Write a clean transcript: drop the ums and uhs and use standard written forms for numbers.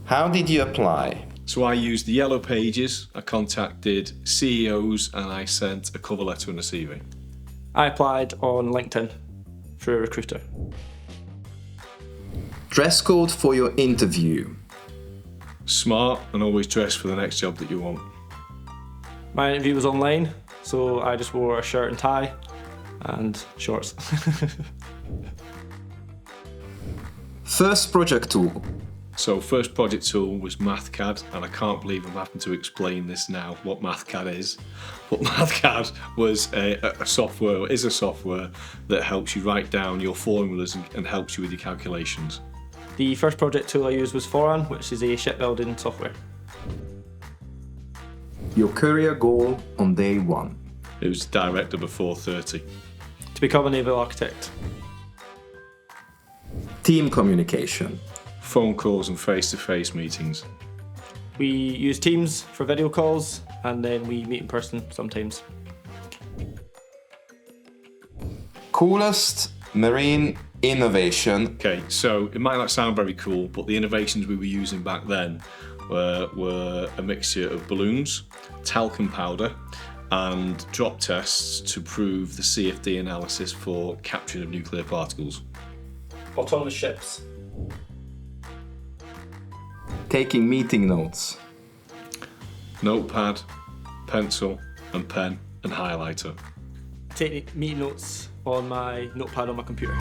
How did you apply? So I used the Yellow Pages, I contacted CEOs, and I sent a cover letter and a CV. I applied on LinkedIn through a recruiter. Dress code for your interview. Smart and always dress for the next job that you want. My interview was online, so I just wore a shirt and tie and shorts. First project tool. So first project tool was MathCAD, and I can't believe I'm having to explain this now, what MathCAD is. But MathCAD was a software, is a software that helps you write down your formulas and helps you with your calculations. The first project tool I used was Foran, which is a shipbuilding software. Your career goal on day one. It was director before 30. To become a naval architect. Team communication. Phone calls and face-to-face meetings. We use Teams for video calls, and then we meet in person sometimes. Coolest marine innovation. Okay, so it might not sound very cool, but the innovations we were using back then were a mixture of balloons, talcum powder, and drop tests to prove the CFD analysis for capture of nuclear particles. Autonomous ships. Taking meeting notes. Notepad, pencil and pen and highlighter. Take meeting notes on my notepad on my computer.